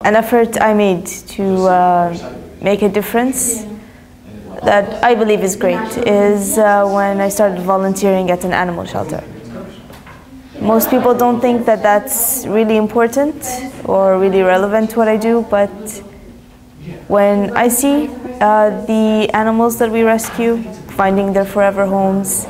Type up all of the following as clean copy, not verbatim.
An effort I made to make a difference that I believe is great is when I started volunteering at an animal shelter. Most people don't think that that's really important or really relevant what I do, but when I see the animals that we rescue finding their forever homes,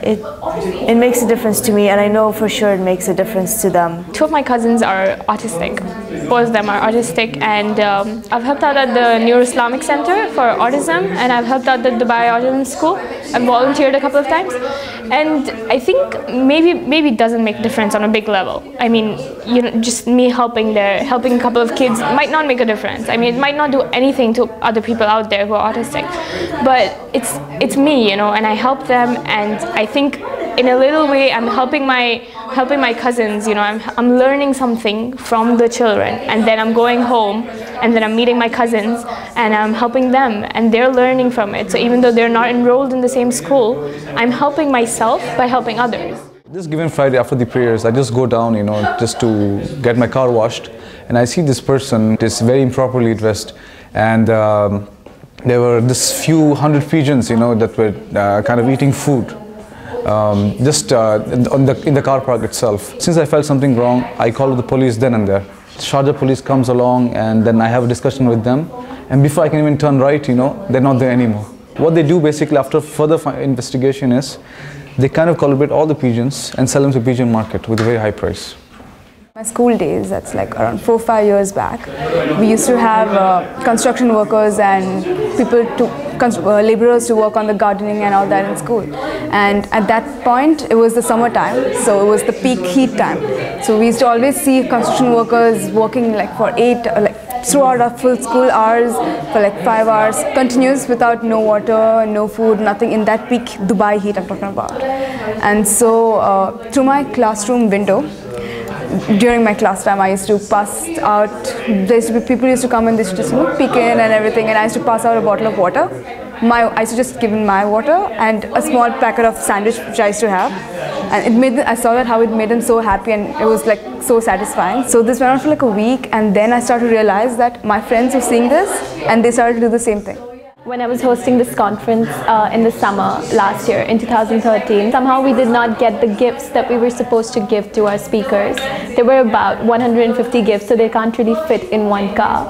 it makes a difference to me, and I know for sure it makes a difference to them. Two of my cousins are autistic. Both of them are autistic, and I've helped out at the Noor Islamic Center for Autism, and I've helped out the Dubai Autism School. I've volunteered a couple of times, and I think maybe it doesn't make a difference on a big level. I mean, you know, just me helping a couple of kids might not make a difference. I mean, it might not do anything to other people out there who are autistic, but it's me, you know, and I help them, and I think in a little way I'm helping my cousins, you know, I'm learning something from the children, and then I'm going home and then I'm meeting my cousins and I'm helping them, and they're learning from it. So even though they're not enrolled in the same school, I'm helping myself by helping others. This given Friday after the prayers, I just go down, you know, just to get my car washed, and I see this person is very improperly dressed, and there were this few hundred pigeons, you know, that were kind of eating food. In the car park itself. Since I felt something wrong, I called the police then and there. Sharjah police comes along, and then I have a discussion with them, and before I can even turn right, you know, they're not there anymore. What they do basically after further investigation is they kind of calibrate all the pigeons and sell them to pigeon market with a very high price. My school days, that's like around 4 or 5 years back, we used to have construction workers and laborers to work on the gardening and all that in school. And at that point, it was the summertime, so it was the peak heat time. So we used to always see construction workers working like for throughout our full school hours, for like 5 hours, continuous, without no water, no food, nothing, in that peak Dubai heat I'm talking about. And so through my classroom window, during my class time, I used to pass out, people used to come and they used to just peek in and everything, and I used to pass out a bottle of water. I used to just give in my water and a small packet of sandwich which I used to have, and I saw that how it made them so happy, and it was like so satisfying. So this went on for like a week, and then I started to realize that my friends were seeing this and they started to do the same thing. When I was hosting this conference in the summer last year, in 2013, somehow we did not get the gifts that we were supposed to give to our speakers. There were about 150 gifts, so they can't really fit in one car.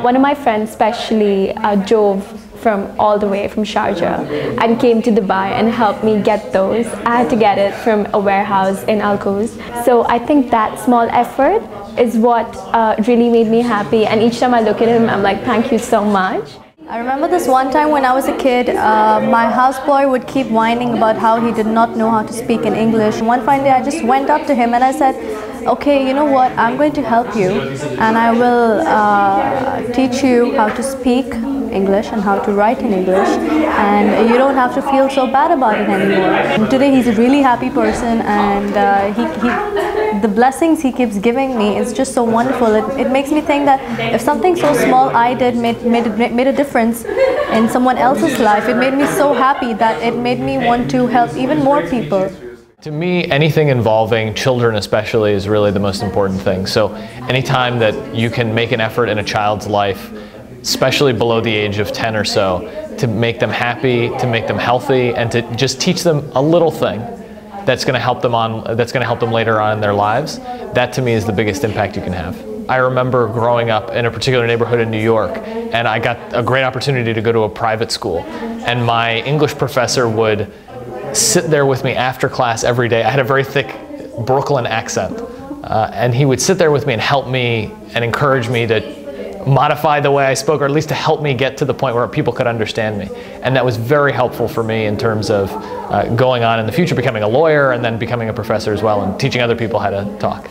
One of my friends specially drove all the way from Sharjah and came to Dubai and helped me get those. I had to get it from a warehouse in Al Quoz. So I think that small effort is what really made me happy, and each time I look at him, I'm like, thank you so much. I remember this one time when I was a kid, my houseboy would keep whining about how he did not know how to speak in English. One fine day I just went up to him and I said, okay, you know what, I'm going to help you, and I will teach you how to speak English and how to write in English, and you don't have to feel so bad about it anymore. And today he's a really happy person, and the blessings he keeps giving me is just so wonderful. It makes me think that if something so small I did made a difference in someone else's life, it made me so happy that it made me want to help even more people. To me, anything involving children especially is really the most important thing. So anytime that you can make an effort in a child's life, especially below the age of 10 or so, to make them happy, to make them healthy, and to just teach them a little thing that's going to help them later on in their lives, that to me is the biggest impact you can have. I remember growing up in a particular neighborhood in New York, and I got a great opportunity to go to a private school, and my English professor would sit there with me after class every day. I had a very thick Brooklyn accent, and he would sit there with me and help me and encourage me to modify the way I spoke, or at least to help me get to the point where people could understand me. And that was very helpful for me in terms of going on in the future, becoming a lawyer, and then becoming a professor as well, and teaching other people how to talk.